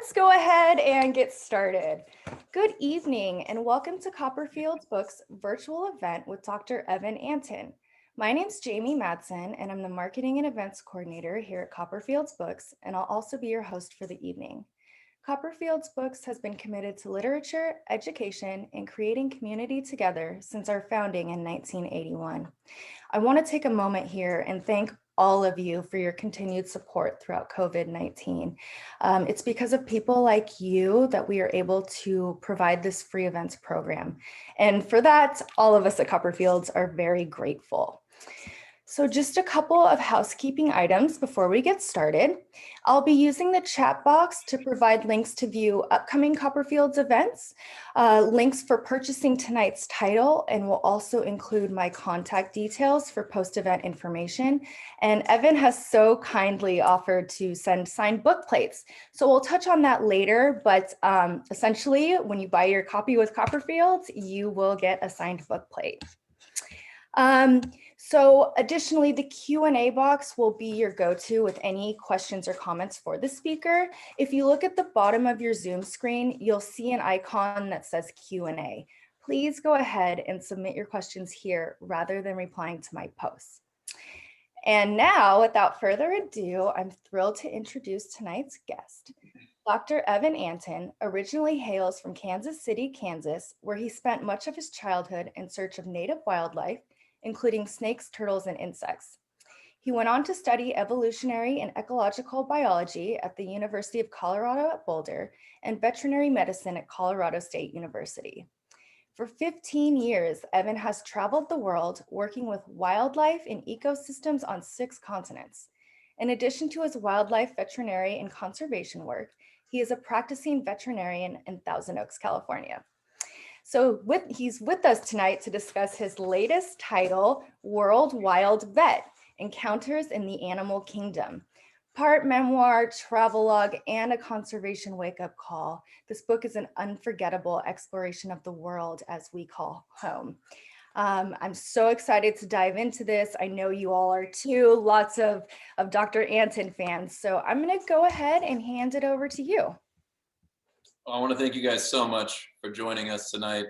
let's go ahead and get started. Good evening and welcome to Copperfield's Books virtual event with Dr. Evan Antin. My name's Jamie Madsen and I'm the Marketing and Events Coordinator here at Copperfield's Books, and I'll also be your host for the evening. Copperfield's Books has been committed to literature, education, and creating community together since our founding in 1981. I want to take a moment here and thank all of you for your continued support throughout COVID-19. It's because of people like you that we are able to provide this free events program. And for that, all of us at Copperfields are very grateful. So just a couple of housekeeping items before we get started. I'll be using the chat box to provide links to view upcoming Copperfields events, links for purchasing tonight's title, and will also include my contact details for post-event information. And Evan has so kindly offered to send signed book plates. So we'll touch on that later, but essentially when you buy your copy with Copperfields, you will get a signed book plate. So additionally, the Q&A box will be your go-to with any questions or comments for the speaker. If you look at the bottom of your Zoom screen, you'll see an icon that says Q&A. Please go ahead and submit your questions here rather than replying to my posts. And now, without further ado, I'm thrilled to introduce tonight's guest. Dr. Evan Antin originally hails from Kansas City, Kansas, where he spent much of his childhood in search of native wildlife, including snakes, turtles, and insects. He went on to study evolutionary and ecological biology at the University of Colorado at Boulder and veterinary medicine at Colorado State University. For 15 years, Evan has traveled the world working with wildlife and ecosystems on 6 continents. In addition to his wildlife, veterinary, and conservation work, he is a practicing veterinarian in Thousand Oaks, California. So he's with us tonight to discuss his latest title, World Wild Vet, Encounters in the Animal Kingdom. Part memoir, travelogue, and a conservation wake-up call. This book is an unforgettable exploration of the world as we call home. I'm so excited to dive into this. I know you all are too, lots of Dr. Antin fans. So I'm gonna go ahead and hand it over to you. I want to thank you guys so much for joining us tonight.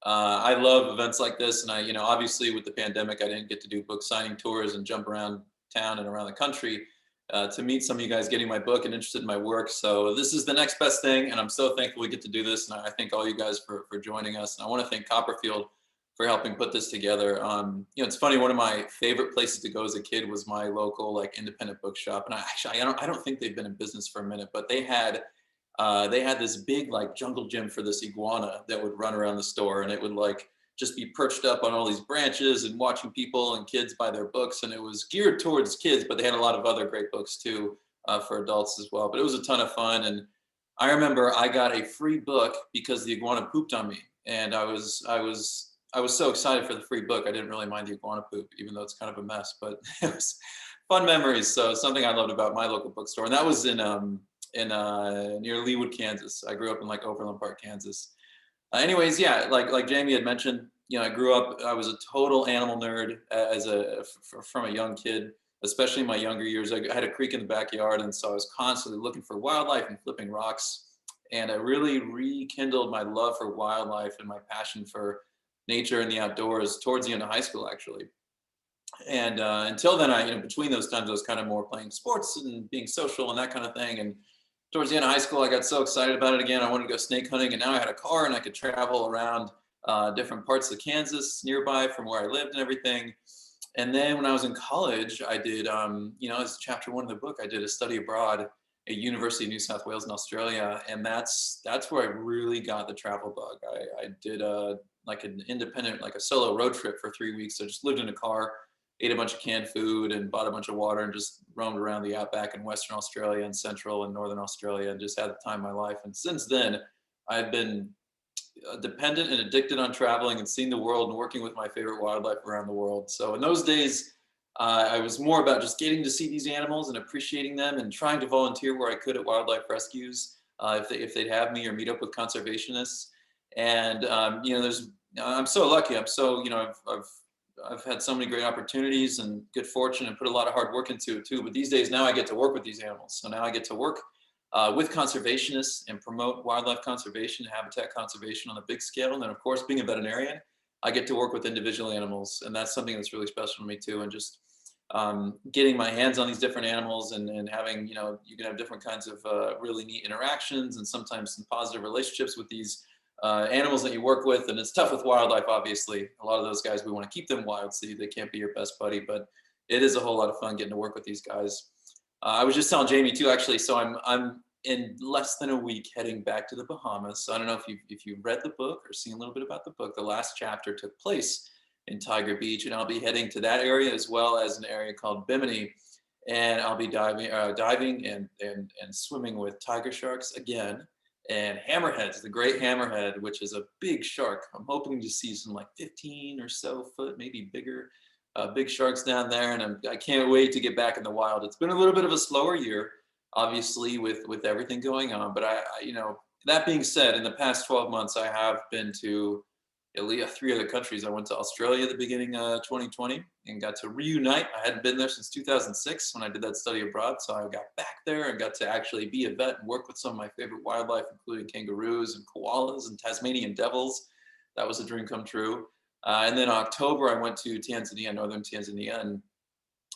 I love events like this, and obviously with the pandemic, I didn't get to do book signing tours and jump around town and around the country to meet some of you guys getting my book and interested in my work. So this is the next best thing, and I'm so thankful we get to do this. And I thank all you guys for joining us. And I want to thank Copperfield for helping put this together. It's funny. One of my favorite places to go as a kid was my local independent bookshop, and I don't think they've been in business for a minute, but they had this big jungle gym for this iguana that would run around the store, and it would just be perched up on all these branches and watching people and kids buy their books. And it was geared towards kids, but they had a lot of other great books too for adults as well. But it was a ton of fun. And I remember I got a free book because the iguana pooped on me, and I was so excited for the free book. I didn't really mind the iguana poop, even though it's kind of a mess, but it was fun memories. So something I loved about my local bookstore, and that was in near Leawood, Kansas. I grew up in Overland Park, Kansas. Anyways, yeah, like Jamie had mentioned, I grew up. I was a total animal nerd from a young kid, especially in my younger years. I had a creek in the backyard, and so I was constantly looking for wildlife and flipping rocks. And I really rekindled my love for wildlife and my passion for nature and the outdoors towards the end of high school, actually. And until then, between those times, I was kind of more playing sports and being social and that kind of thing. And towards the end of high school, I got so excited about it again. I wanted to go snake hunting, and now I had a car and I could travel around different parts of Kansas nearby from where I lived and everything. And then when I was in college, I did, as chapter 1 of the book, I did a study abroad at University of New South Wales in Australia. And that's where I really got the travel bug. I did an independent, a solo road trip for 3 weeks. So I just lived in a car, ate a bunch of canned food and bought a bunch of water and just roamed around the outback in Western Australia and Central and Northern Australia and just had the time of my life. And since then, I've been dependent and addicted on traveling and seeing the world and working with my favorite wildlife around the world. So in those days, I was more about just getting to see these animals and appreciating them and trying to volunteer where I could at wildlife rescues if they'd have me, or meet up with conservationists. And I'm so lucky. I've had so many great opportunities and good fortune and put a lot of hard work into it too. But these days now I get to work with these animals. So now I get to work with conservationists and promote wildlife conservation, habitat conservation on a big scale. And then, of course, being a veterinarian, I get to work with individual animals, and that's something that's really special to me too. And just getting my hands on these different animals and having, you know, you can have different kinds of really neat interactions and sometimes some positive relationships with these animals that you work with. And it's tough with wildlife, obviously. A lot of those guys, we want to keep them wild, so they can't be your best buddy, but it is a whole lot of fun getting to work with these guys. I was just telling Jamie too, actually, so I'm in less than a week heading back to the Bahamas. So I don't know if you read the book or seen a little bit about the book. The last chapter took place in Tiger Beach, and I'll be heading to that area as well as an area called Bimini, and I'll be diving and swimming with tiger sharks again, and hammerheads, the great hammerhead, which is a big shark. I'm hoping to see some like 15 or so foot, maybe bigger, big sharks down there, and I can't wait to get back in the wild. It's been a little bit of a slower year, obviously, with everything going on, but I you know, that being said, in the past 12 months, I have been to at least 3 other countries. I went to Australia at the beginning of 2020 and got to reunite. I hadn't been there since 2006 when I did that study abroad. So I got back there and got to actually be a vet and work with some of my favorite wildlife, including kangaroos and koalas and Tasmanian devils. That was a dream come true. And then October, I went to Tanzania, northern Tanzania. And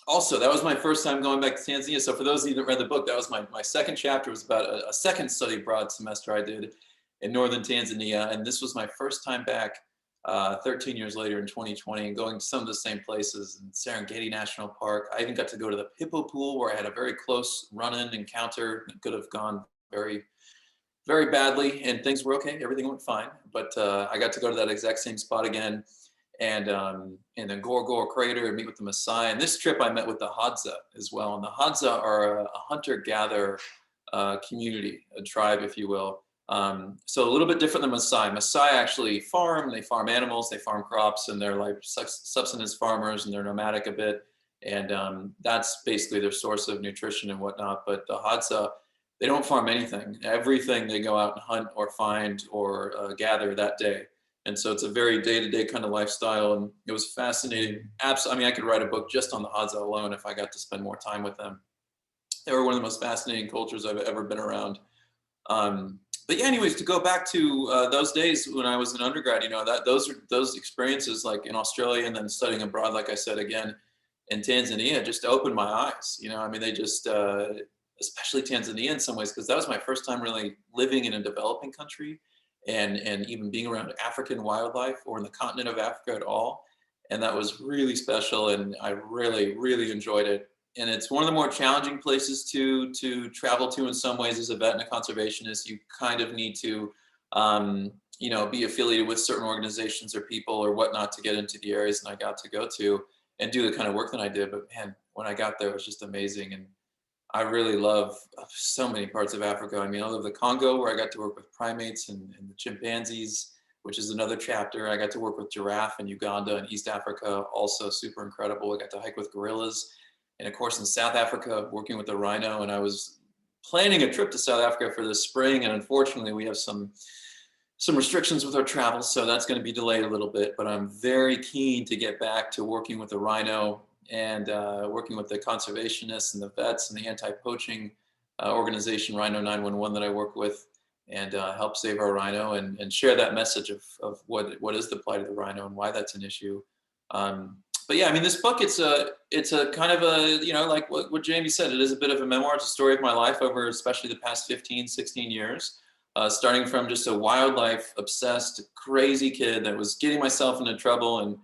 also, that was my first time going back to Tanzania. So for those of you that read the book, that was my second chapter. It was about a second study abroad semester I did in northern Tanzania. And this was my first time back 13 years later in 2020, and going to some of the same places in Serengeti National Park. I even got to go to the hippo pool, where I had a very close run-in encounter. It could have gone very, very badly, and things were okay. Everything went fine. But I got to go to that exact same spot again, and in the Gorgor crater, and meet with the Maasai. And this trip I met with the Hadza as well. And the Hadza are a hunter-gatherer community, a tribe, if you will. So a little bit different than Maasai. Maasai actually farm, they farm animals, they farm crops, and they're like subsistence farmers, and they're nomadic a bit. And that's basically their source of nutrition and whatnot. But the Hadza, they don't farm anything. Everything they go out and hunt or find or gather that day. And so it's a very day-to-day kind of lifestyle. And it was fascinating. I mean, I could write a book just on the Hadza alone if I got to spend more time with them. They were one of the most fascinating cultures I've ever been around. But yeah, anyways, to go back to those days when I was an undergrad, you know, those experiences, like in Australia and then studying abroad, like I said, again, in Tanzania, just opened my eyes. You know, I mean, they just, especially Tanzania in some ways, because that was my first time really living in a developing country and even being around African wildlife or in the continent of Africa at all. And that was really special, and I really, really enjoyed it. And it's one of the more challenging places to travel to in some ways as a vet and a conservationist. You kind of need to, you know, be affiliated with certain organizations or people or whatnot to get into the areas that I got to go to and do the kind of work that I did. But man, when I got there, it was just amazing. And I really love so many parts of Africa. I mean, I love the Congo, where I got to work with primates and the chimpanzees, which is another chapter. I got to work with giraffe in Uganda and East Africa, also super incredible. I got to hike with gorillas. And of course, in South Africa, working with the rhino. And I was planning a trip to South Africa for this spring. And unfortunately, we have some restrictions with our travel. So that's going to be delayed a little bit. But I'm very keen to get back to working with the rhino and working with the conservationists and the vets and the anti-poaching organization, Rhino 911, that I work with, and help save our rhino and share that message of what is the plight of the rhino and why that's an issue. But yeah, I mean, this book, it's a kind of a, you know, like what Jamie said, it is a bit of a memoir. It's a story of my life over especially the past 15, 16 years, starting from just a wildlife obsessed, crazy kid that was getting myself into trouble and,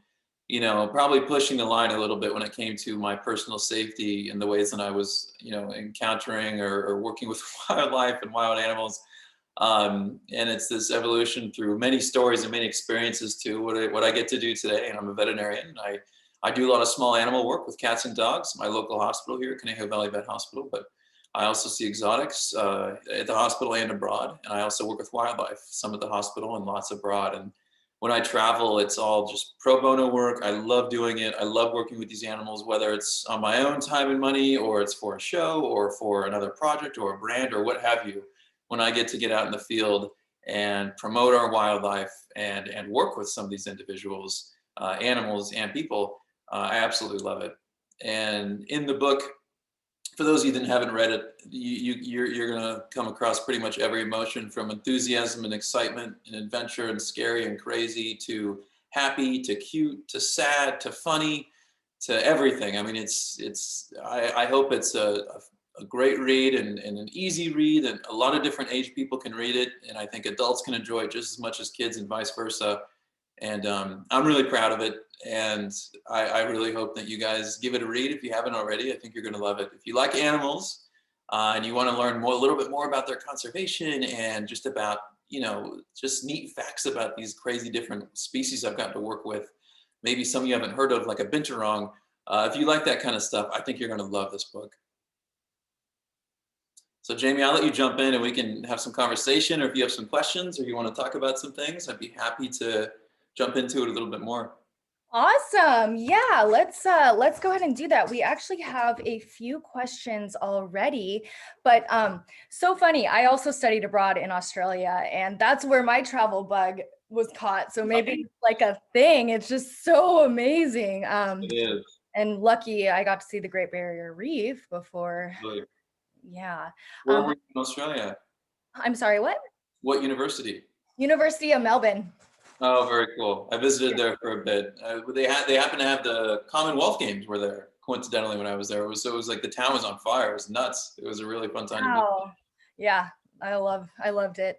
you know, probably pushing the line a little bit when it came to my personal safety and the ways that I was, you know, encountering or working with wildlife and wild animals. And it's this evolution through many stories and many experiences to what I get to do today. And I'm a veterinarian. I do a lot of small animal work with cats and dogs, my local hospital here, Conejo Valley Vet Hospital, but I also see exotics at the hospital and abroad. And I also work with wildlife, some at the hospital and lots abroad. And when I travel, it's all just pro bono work. I love doing it. I love working with these animals, whether it's on my own time and money, or it's for a show or for another project or a brand or what have you. When I get to get out in the field and promote our wildlife and work with some of these individuals, animals and people, I absolutely love it. And in the book, for those of you that haven't read it, you're gonna come across pretty much every emotion, from enthusiasm and excitement and adventure and scary and crazy to happy to cute to sad to funny to everything. I mean, I hope it's a great read and an easy read, and a lot of different age people can read it, and I think adults can enjoy it just as much as kids and vice versa. And I'm really proud of it, and I really hope that you guys give it a read if you haven't already. I think you're going to love it. If you like animals and you want to learn a little bit more about their conservation and just about, just neat facts about these crazy different species I've gotten to work with, maybe some you haven't heard of, like a binturong. If you like that kind of stuff, I think you're going to love this book. So Jamie, I'll let you jump in and we can have some conversation, or if you have some questions or you want to talk about some things, I'd be happy to jump into it a little bit more. Awesome. Yeah, let's go ahead and do that. We actually have a few questions already, but so funny. I also studied abroad in Australia, and that's where my travel bug was caught. So maybe it's like a thing. It's just so amazing. It is. And lucky I got to see the Great Barrier Reef before. Really? Yeah. Where were you in Australia? I'm sorry, what? What university? University of Melbourne. Oh, very cool. I visited there for a bit. They happen to have the Commonwealth Games were there, coincidentally, when I was there. It was like the town was on fire. It was nuts. It was a really fun time. Wow. Yeah, I loved it.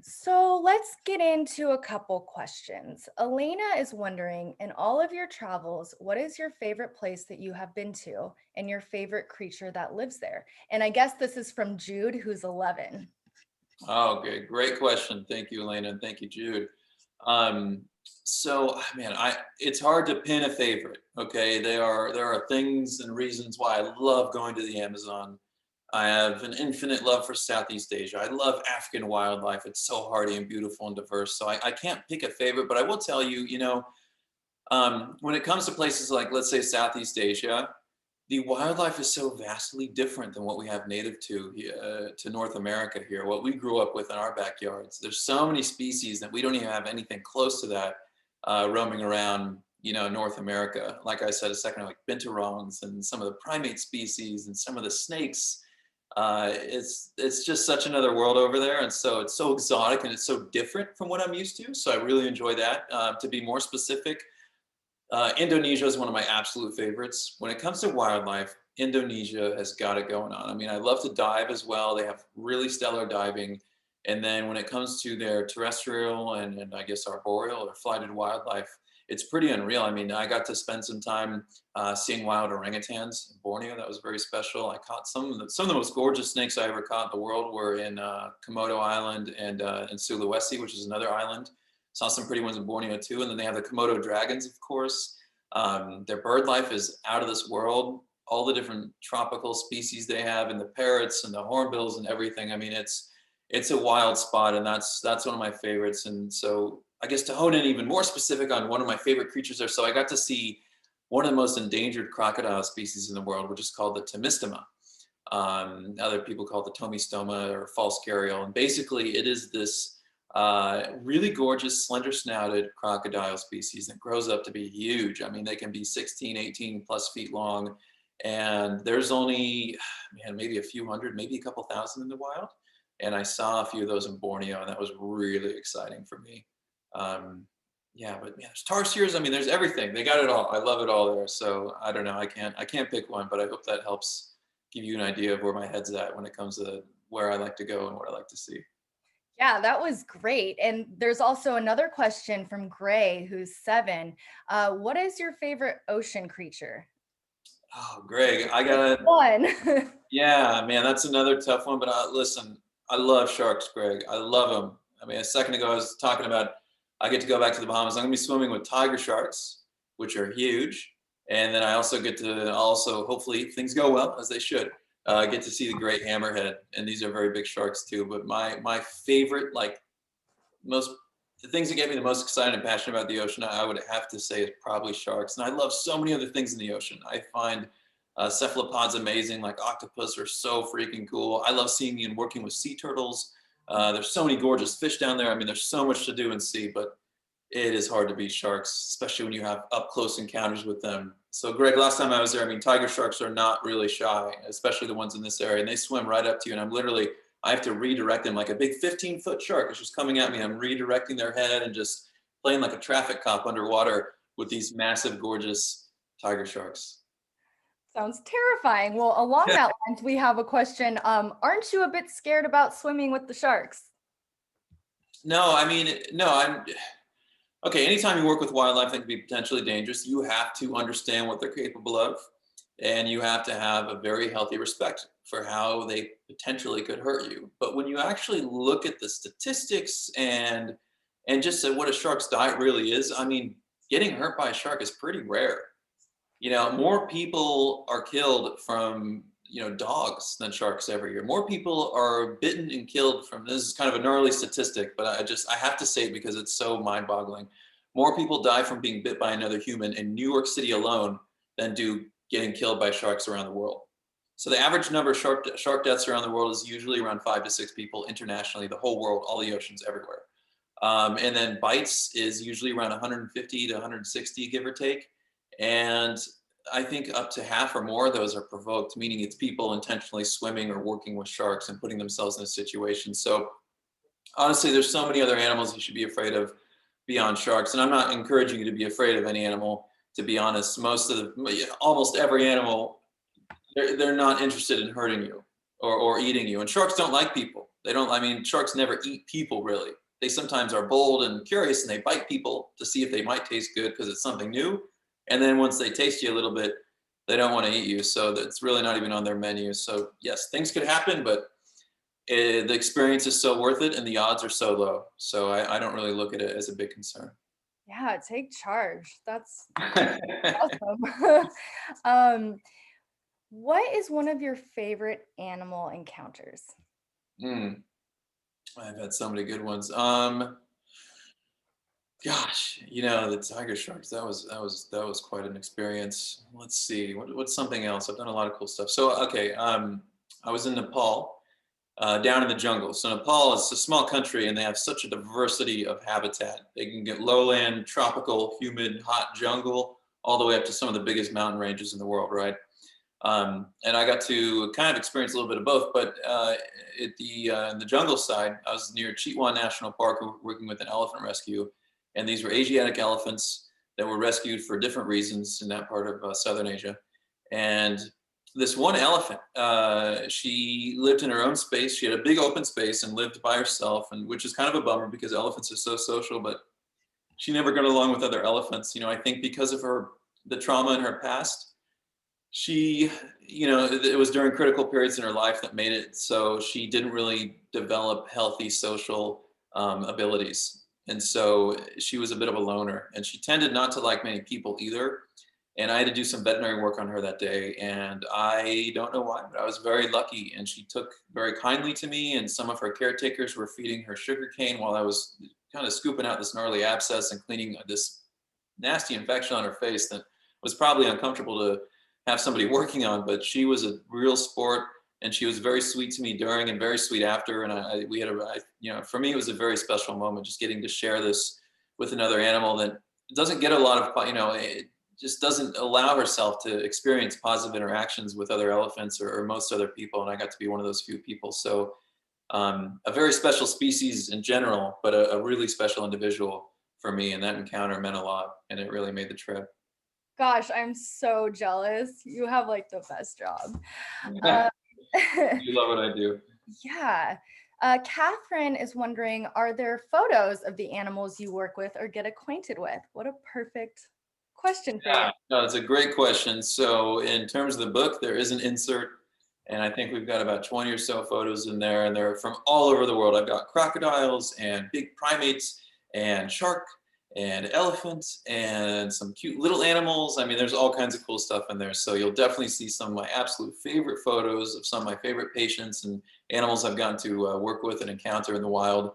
So let's get into a couple questions. Elena is wondering, in all of your travels, what is your favorite place that you have been to and your favorite creature that lives there? And I guess this is from Jude, who's 11. Oh, okay. Great question. Thank you, Elena, and thank you, Jude. So, man, it's hard to pin a favorite. Okay, there are things and reasons why I love going to the Amazon. I have an infinite love for Southeast Asia. I love African wildlife. It's so hardy and beautiful and diverse. So I can't pick a favorite, but I will tell you, when it comes to places like, let's say, Southeast Asia, the wildlife is so vastly different than what we have native to North America here, what we grew up with in our backyards. There's so many species that we don't even have anything close to that roaming around, North America. Like I said a second ago, like binturongs and some of the primate species and some of the snakes. It's just such another world over there. And so it's so exotic and it's so different from what I'm used to. So I really enjoy that. To be more specific, Indonesia is one of my absolute favorites. When it comes to wildlife, Indonesia has got it going on. I mean, I love to dive as well. They have really stellar diving. And then when it comes to their terrestrial and I guess arboreal or flighted wildlife, it's pretty unreal. I mean, I got to spend some time seeing wild orangutans in Borneo. That was very special. I caught some of the most gorgeous snakes I ever caught in the world were in Komodo Island and in Sulawesi, which is another island. Saw some pretty ones in Borneo too. And then they have the Komodo dragons, of course. Their bird life is out of this world. All the different tropical species they have, and the parrots and the hornbills and everything. I mean, it's a wild spot, and that's one of my favorites. And so I guess to hone in even more specific on one of my favorite creatures there. So I got to see one of the most endangered crocodile species in the world, which is called the Tomistoma. Other people call it the Tomistoma or false gharial. And basically it is this really gorgeous, slender snouted crocodile species that grows up to be huge. I mean, they can be 16, 18 plus feet long. And there's only, maybe a few hundred, maybe a couple thousand in the wild. And I saw a few of those in Borneo, and that was really exciting for me. But there's tarsiers. I mean, there's everything. They got it all. I love it all there. So I don't know. I can't pick one, but I hope that helps give you an idea of where my head's at when it comes to where I like to go and what I like to see. Yeah, that was great. And there's also another question from Gray, who's 7. What is your favorite ocean creature? Oh, Greg, I got one. Yeah, man, that's another tough one. But listen, I love sharks, Greg. I love them. I mean, a second ago I was talking about I get to go back to the Bahamas. I'm gonna be swimming with tiger sharks, which are huge, and then I also get to hopefully if things go well as they should. Get to see the great hammerhead, and these are very big sharks too. But my favorite, the things that get me the most excited and passionate about the ocean, I would have to say is probably sharks. And I love so many other things in the ocean. I find cephalopods amazing, like octopus are so freaking cool. I love seeing and working with sea turtles. There's so many gorgeous fish down there. I mean, there's so much to do and see, but it is hard to beat sharks, especially when you have up close encounters with them. So Greg, last time I was there, I mean, tiger sharks are not really shy, especially the ones in this area, and they swim right up to you. And I have to redirect them like a big 15-foot shark is just coming at me. I'm redirecting their head and just playing like a traffic cop underwater with these massive, gorgeous tiger sharks. Sounds terrifying. Well, along that lines, we have a question. Aren't you a bit scared about swimming with the sharks? No, I mean, no, okay. Anytime you work with wildlife that can be potentially dangerous, you have to understand what they're capable of, and you have to have a very healthy respect for how they potentially could hurt you. But when you actually look at the statistics and just what a shark's diet really is, I mean, getting hurt by a shark is pretty rare. More people are killed from, dogs than sharks every year. More people are bitten and killed from, this is kind of a gnarly statistic, but I have to say it because it's so mind boggling. More people die from being bit by another human in New York City alone than do getting killed by sharks around the world. So the average number of shark deaths around the world is usually around 5 to 6 people internationally, the whole world, all the oceans, everywhere. And then bites is usually around 150 to 160, give or take. And I think up to half or more of those are provoked, meaning it's people intentionally swimming or working with sharks and putting themselves in a situation. So honestly, there's so many other animals you should be afraid of beyond sharks. And I'm not encouraging you to be afraid of any animal, to be honest. Almost every animal, they're not interested in hurting you or eating you. And sharks don't like people. Sharks never eat people, really. They sometimes are bold and curious, and they bite people to see if they might taste good because it's something new. And then once they taste you a little bit, they don't want to eat you. So that's really not even on their menu. So yes, things could happen, but the experience is so worth it and the odds are so low. So I don't really look at it as a big concern. Yeah, take charge. That's awesome. What is one of your favorite animal encounters? I've had so many good ones. Gosh, the tiger sharks, that was quite an experience. Let's see, what's something else? I've done a lot of cool stuff. So, okay, I was in Nepal, down in the jungle. So Nepal is a small country and they have such a diversity of habitat. They can get lowland, tropical, humid, hot jungle, all the way up to some of the biggest mountain ranges in the world, right? And I got to kind of experience a little bit of both, but in the jungle side, I was near Chitwan National Park working with an elephant rescue. And these were Asiatic elephants that were rescued for different reasons in that part of Southern Asia. And this one elephant, she lived in her own space. She had a big open space and lived by herself, and which is kind of a bummer because elephants are so social, but she never got along with other elephants. I think because of the trauma in her past, it was during critical periods in her life that made it so she didn't really develop healthy social abilities. And so she was a bit of a loner, and she tended not to like many people either. And I had to do some veterinary work on her that day, and I don't know why, but I was very lucky, and she took very kindly to me, and some of her caretakers were feeding her sugarcane while I was kind of scooping out this gnarly abscess and cleaning this nasty infection on her face that was probably uncomfortable to have somebody working on, but she was a real sport, and she was very sweet to me during and very sweet after. And for me, it was a very special moment, just getting to share this with another animal that doesn't get a lot of, it just doesn't allow herself to experience positive interactions with other elephants or most other people. And I got to be one of those few people. So a very special species in general, but a really special individual for me. And that encounter meant a lot, and it really made the trip. Gosh, I'm so jealous. You have like the best job. You love what I do. Yeah. Catherine is wondering, are there photos of the animals you work with or get acquainted with? What a perfect question for you. No, it's a great question. So in terms of the book, there is an insert, and I think we've got about 20 or so photos in there, and they're from all over the world. I've got crocodiles and big primates and shark and elephants and some cute little animals. I mean, there's all kinds of cool stuff in there. So you'll definitely see some of my absolute favorite photos of some of my favorite patients and animals I've gotten to work with and encounter in the wild.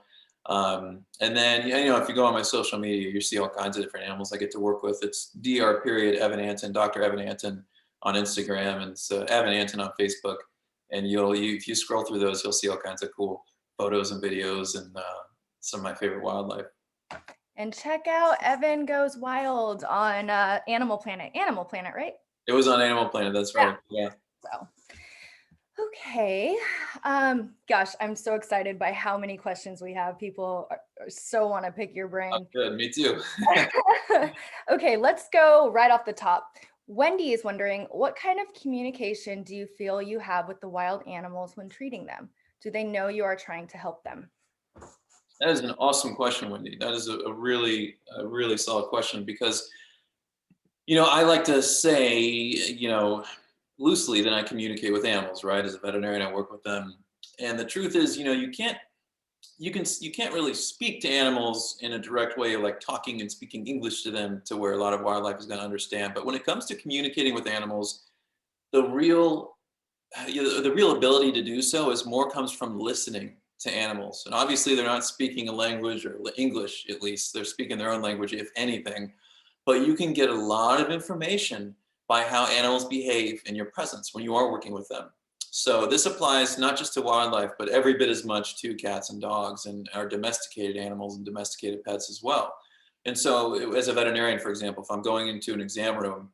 And then, if you go on my social media, you see all kinds of different animals I get to work with. It's Dr. Antin, Dr. Evan Antin on Instagram, and it's Evan Antin on Facebook. And if you scroll through those, you'll see all kinds of cool photos and videos and some of my favorite wildlife. And check out Evan Goes Wild on Animal Planet. Animal Planet, right? It was on Animal Planet. That's right. Yeah. So, okay. Gosh, I'm so excited by how many questions we have. People so want to pick your Oh, brain. good. Me too. Okay, let's go right off the top. Wendy is wondering, what kind of communication do you feel you have with the wild animals when treating them? Do they know you are trying to help them? That is an awesome question, Wendy. That is a really solid question because, I like to say, loosely that I communicate with animals, right? As a veterinarian, I work with them. And the truth is, you can't really speak to animals in a direct way, like talking and speaking English to them to where a lot of wildlife is going to understand. But when it comes to communicating with animals, the real the real ability to do so is more comes from listening to animals. And obviously, they're not speaking a language or English, at least they're speaking their own language, if anything. But you can get a lot of information by how animals behave in your presence when you are working with them. So this applies not just to wildlife, but every bit as much to cats and dogs and our domesticated animals and domesticated pets as well. And so, as a veterinarian, for example, if I'm going into an exam room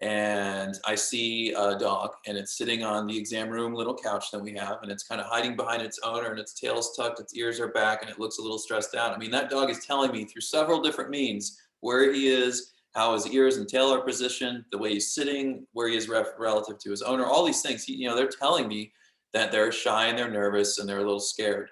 and I see a dog and it's sitting on the exam room little couch that we have, and it's kind of hiding behind its owner, and its tail's tucked, its ears are back, and it looks a little stressed out. I mean, that dog is telling me through several different means where he is, how his ears and tail are positioned, the way he's sitting, where he is relative to his owner, all these things. They're telling me that they're shy and they're nervous and they're a little scared.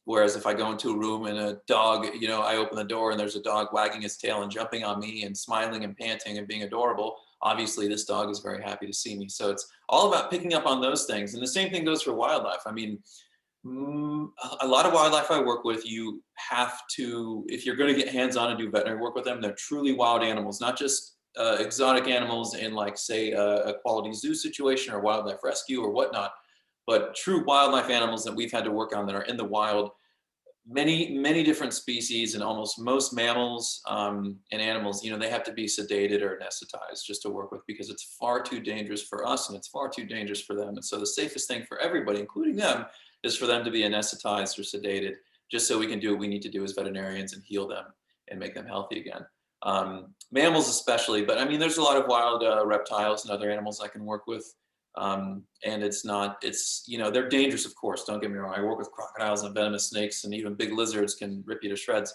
Whereas if I go into a room and a dog, I open the door and there's a dog wagging his tail and jumping on me and smiling and panting and being adorable, obviously this dog is very happy to see me. So it's all about picking up on those things. And the same thing goes for wildlife. I mean, a lot of wildlife I work with, you have to, if you're going to get hands-on and do veterinary work with them, they're truly wild animals, not just exotic animals in, like, say, a quality zoo situation or wildlife rescue or whatnot, but true wildlife animals that we've had to work on that are in the wild. Many different species, and almost most mammals and animals, they have to be sedated or anesthetized just to work with, because it's far too dangerous for us and it's far too dangerous for them. And so the safest thing for everybody, including them, is for them to be anesthetized or sedated, just so we can do what we need to do as veterinarians and heal them and make them healthy again. Mammals especially, but I mean, there's a lot of wild reptiles and other animals I can work with. And they're dangerous, of course, don't get me wrong. I work with crocodiles and venomous snakes, and even big lizards can rip you to shreds.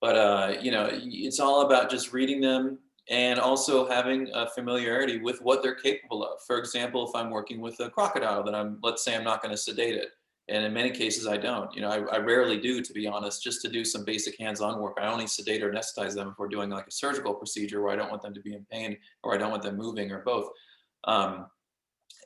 But, it's all about just reading them and also having a familiarity with what they're capable of. For example, if I'm working with a crocodile, then let's say I'm not going to sedate it. And in many cases, I don't. I rarely do, to be honest, just to do some basic hands-on work. I only sedate or anesthetize them if we're doing like a surgical procedure where I don't want them to be in pain or I don't want them moving or both.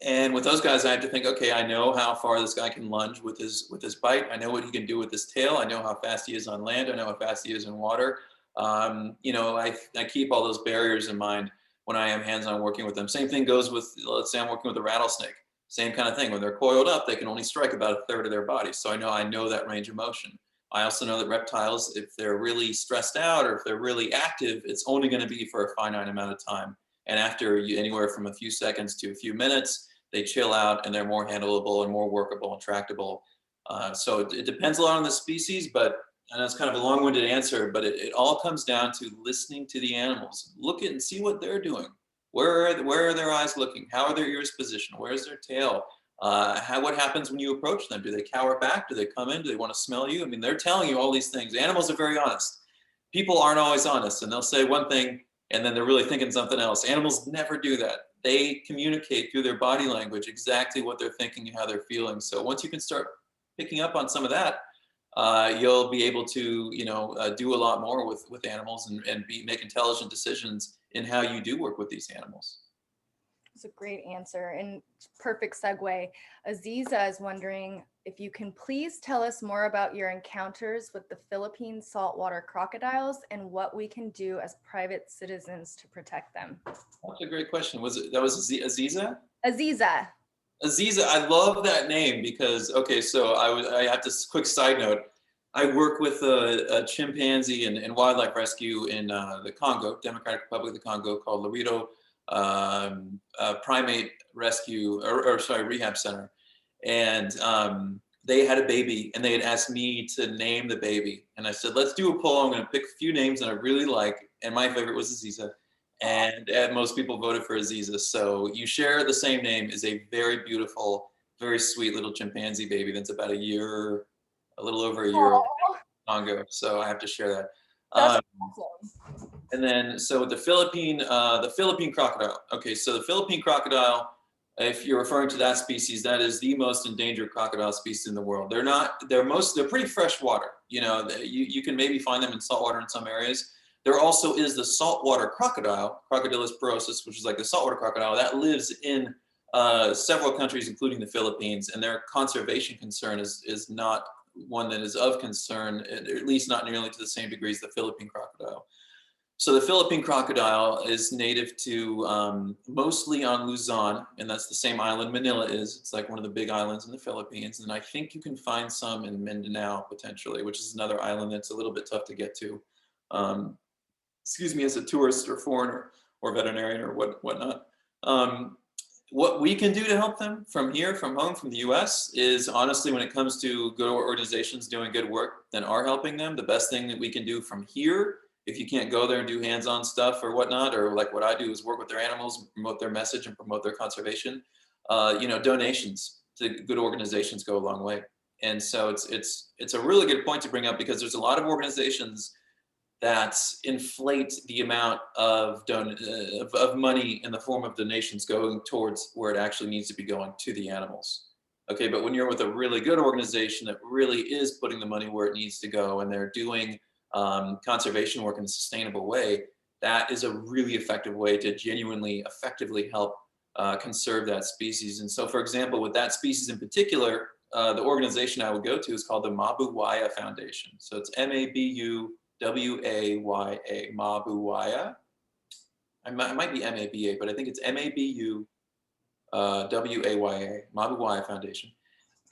And with those guys, I have to think, okay, I know how far this guy can lunge with his bite. I know what he can do with his tail. I know how fast he is on land. I know how fast he is in water. I keep all those barriers in mind when I am hands-on working with them. Same thing goes with, let's say I'm working with a rattlesnake. Same kind of thing. When they're coiled up, they can only strike about a third of their body. So I know that range of motion. I also know that reptiles, if they're really stressed out or if they're really active, it's only going to be for a finite amount of time. And after anywhere from a few seconds to a few minutes, they chill out and they're more handleable and more workable and tractable. So it depends a lot on the species, but, and that's kind of a long-winded answer, but it all comes down to listening to the animals. Look at and see what they're doing. Where are their eyes looking? How are their ears positioned? Where's their tail? What happens when you approach them? Do they cower back? Do they come in? Do they want to smell you? I mean, they're telling you all these things. Animals are very honest. People aren't always honest, and they'll say one thing and then they're really thinking something else. Animals never do that. They communicate through their body language exactly what they're thinking and how they're feeling. So once you can start picking up on some of that, you'll be able to, do a lot more with animals and make intelligent decisions in how you do work with these animals. It's a great answer and perfect segue. Aziza is wondering if you can please tell us more about your encounters with the Philippine saltwater crocodiles and what we can do as private citizens to protect them. That's a great question. That was Aziza? Aziza. Aziza, I love that name because, okay, so I have this quick side note. I work with a chimpanzee and wildlife rescue in the Congo, Democratic Republic of the Congo, called Lorito Primate Rescue, rehab center. And they had a baby and they had asked me to name the baby. And I said, let's do a poll. I'm going to pick a few names that I really like. And my favorite was Aziza. And most people voted for Aziza. So you share the same name is a very beautiful, very sweet little chimpanzee baby that's about a little over a year old Oh, Congo. So I have to share that. that's Um, awesome. and then, so the Philippine crocodile. Okay, so the Philippine crocodile, if you're referring to that species, that is the most endangered crocodile species in the world. They're pretty freshwater. You can maybe find them in saltwater in some areas. There also is the saltwater crocodile, Crocodylus porosus, which is like the saltwater crocodile that lives in several countries, including the Philippines, and their conservation concern is not one that is of concern, at least not nearly to the same degree as the Philippine crocodile. So the Philippine crocodile is native to mostly on Luzon, and that's the same island Manila is. It's like one of the big islands in the Philippines, and I think you can find some in Mindanao potentially, which is another island that's a little bit tough to get to. As a tourist or foreigner or veterinarian or whatnot. What we can do to help them from here, from home, from the US is honestly, when it comes to good organizations doing good work that are helping them, the best thing that we can do from here, if you can't go there and do hands-on stuff or whatnot, or like what I do is work with their animals, promote their message and promote their conservation, donations to good organizations go a long way. And so it's a really good point to bring up because there's a lot of organizations that inflate the amount of money in the form of donations going towards where it actually needs to be going to the animals. Okay, but when you're with a really good organization that really is putting the money where it needs to go and they're doing conservation work in a sustainable way, that is a really effective way to genuinely effectively help conserve that species. And so, for example, with that species in particular, the organization I would go to is called the Mabuwaya Foundation. So it's Mabwaya, Mabuwaya. It might be Maba, but I think it's Mabwaya, Mabuwaya Foundation.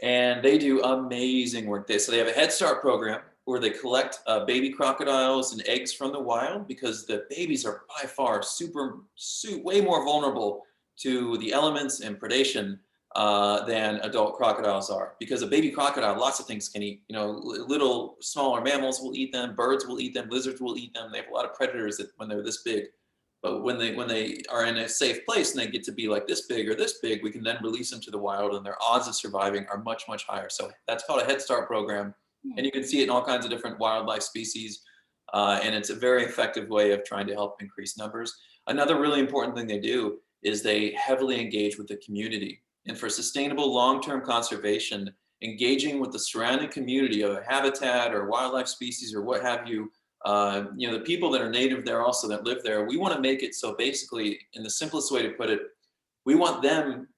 And they do amazing work. So they have a Head Start program where they collect baby crocodiles and eggs from the wild because the babies are by far way more vulnerable to the elements and predation than adult crocodiles are. Because a baby crocodile, lots of things can eat. Little smaller mammals will eat them, birds will eat them, lizards will eat them. They have a lot of predators that when they're this big. But when they are in a safe place and they get to be like this big or this big, we can then release them to the wild and their odds of surviving are much, much higher. So that's called a Head Start program. And you can see it in all kinds of different wildlife species. And it's a very effective way of trying to help increase numbers. Another really important thing they do is they heavily engage with the community. And for sustainable long-term conservation, engaging with the surrounding community of a habitat or wildlife species or what have you, the people that are native there also that live there, we want to make it so basically, in the simplest way to put it, we want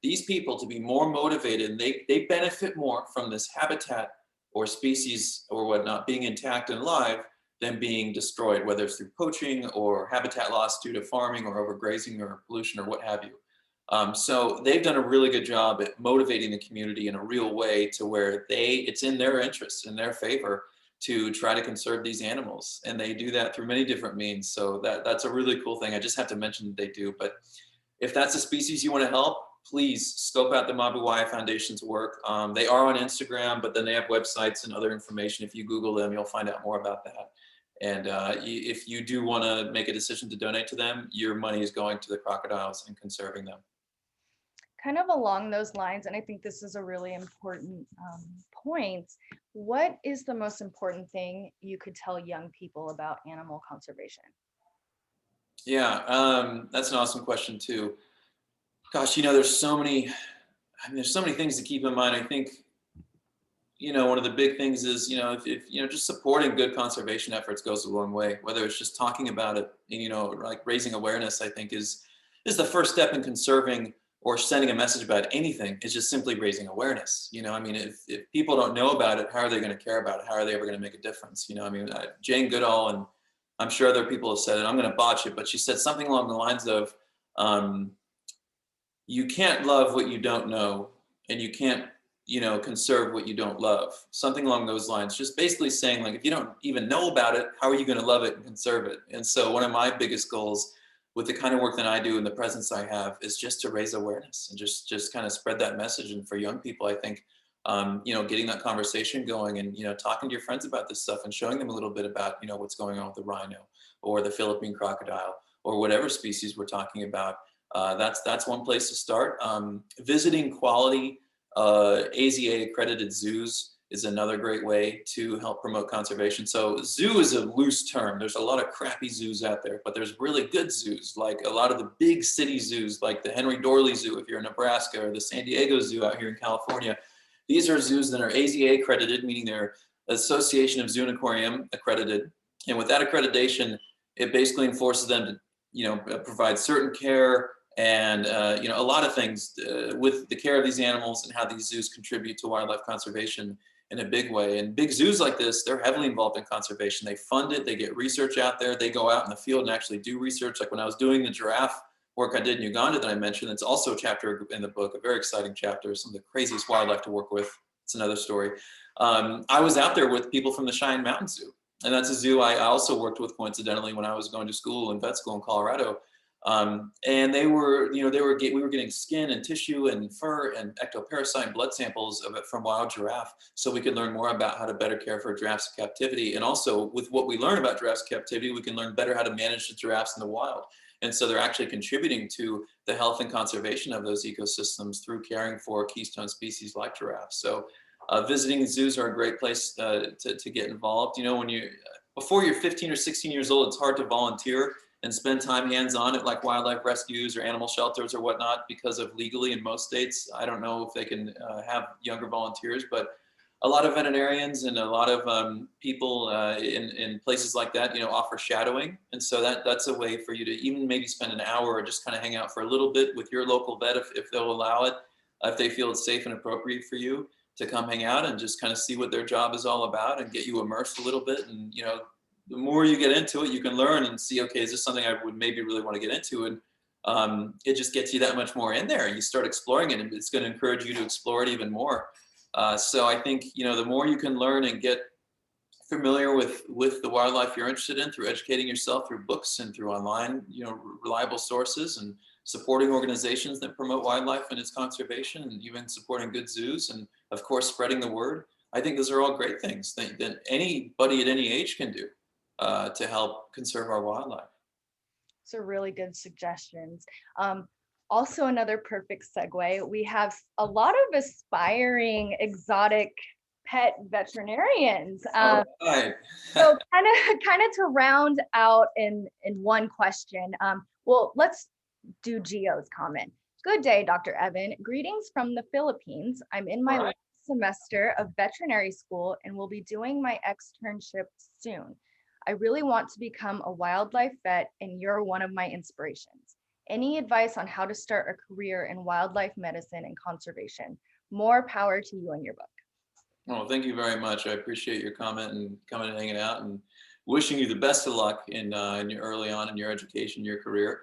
these people to be more motivated and they benefit more from this habitat or species or whatnot being intact and alive than being destroyed, whether it's through poaching or habitat loss due to farming or overgrazing or pollution or what have you. So they've done a really good job at motivating the community in a real way to where it's in their interest, in their favor to try to conserve these animals. And they do that through many different means. So that's a really cool thing. I just have to mention that they do. But if that's a species you want to help, please scope out the Mabuwaya Foundation's work. They are on Instagram, but then they have websites and other information. If you Google them, you'll find out more about that. And if you do want to make a decision to donate to them, your money is going to the crocodiles and conserving them. Kind of along those lines, and I think this is a really important point, what is the most important thing you could tell young people about animal conservation? Yeah, that's an awesome question too. Gosh, there's so many things to keep in mind. I think, one of the big things is, if just supporting good conservation efforts goes a long way, whether it's just talking about it, and, like raising awareness, I think is the first step in conserving or sending a message about anything is just simply raising awareness. If people don't know about it, how are they going to care about it? How are they ever going to make a difference? Jane Goodall, and I'm sure other people have said it, I'm going to botch it, but she said something along the lines of, you can't love what you don't know, and you can't, conserve what you don't love. Something along those lines, just basically saying like, if you don't even know about it, how are you going to love it and conserve it? And so one of my biggest goals with the kind of work that I do and the presence I have is just to raise awareness and just kind of spread that message. And for young people, I think getting that conversation going and, talking to your friends about this stuff and showing them a little bit about, what's going on with the rhino or the Philippine crocodile or whatever species we're talking about. That's one place to start. Visiting quality AZA accredited zoos is another great way to help promote conservation. So zoo is a loose term. There's a lot of crappy zoos out there, but there's really good zoos, like a lot of the big city zoos, like the Henry Dorley Zoo if you're in Nebraska, or the San Diego Zoo out here in California. These are zoos that are AZA accredited, meaning they're Association of Zoo and Aquarium accredited. And with that accreditation, it basically enforces them to, provide certain care and, a lot of things with the care of these animals and how these zoos contribute to wildlife conservation in a big way. And big zoos like this, they're heavily involved in conservation. They fund it, they get research out there, they go out in the field and actually do research. Like when I was doing the giraffe work I did in Uganda that I mentioned, it's also a chapter in the book, a very exciting chapter, some of the craziest wildlife to work with. It's another story. I was out there with people from the Cheyenne Mountain Zoo. And that's a zoo I also worked with coincidentally when I was going to school in vet school in Colorado. And we were getting skin and tissue and fur and ectoparasite and blood samples of it from wild giraffe, so we could learn more about how to better care for giraffes in captivity. And also with what we learn about giraffes in captivity, we can learn better how to manage the giraffes in the wild. And so they're actually contributing to the health and conservation of those ecosystems through caring for keystone species like giraffes. So visiting zoos are a great place to get involved. Before you're 15 or 16 years old, it's hard to volunteer and spend time hands-on at like wildlife rescues or animal shelters or whatnot because of legally in most states. I don't know if they can have younger volunteers, but a lot of veterinarians and a lot of people in places like that, offer shadowing. And so that's a way for you to even maybe spend an hour or just kind of hang out for a little bit with your local vet if they'll allow it, if they feel it's safe and appropriate for you to come hang out and just kind of see what their job is all about and get you immersed a little bit. And, the more you get into it, you can learn and see, okay, is this something I would maybe really want to get into? And it just gets you that much more in there. You start exploring it, and it's going to encourage you to explore it even more. So I think, the more you can learn and get familiar with the wildlife you're interested in through educating yourself through books and through online, reliable sources, and supporting organizations that promote wildlife and its conservation, and even supporting good zoos, and of course, spreading the word. I think those are all great things that anybody at any age can do to help conserve our wildlife. So really good suggestions. Also, another perfect segue, we have a lot of aspiring exotic pet veterinarians. Right. So kind of to round out in one question, well, let's do Gio's comment. Good day, Dr. Evan. Greetings from the Philippines. I'm in my last semester of veterinary school and will be doing my externship soon. I really want to become a wildlife vet, and you're one of my inspirations. Any advice on how to start a career in wildlife medicine and conservation? More power to you and your book. Well, thank you very much. I appreciate your comment and coming and hanging out, and wishing you the best of luck in your early on in your education, your career.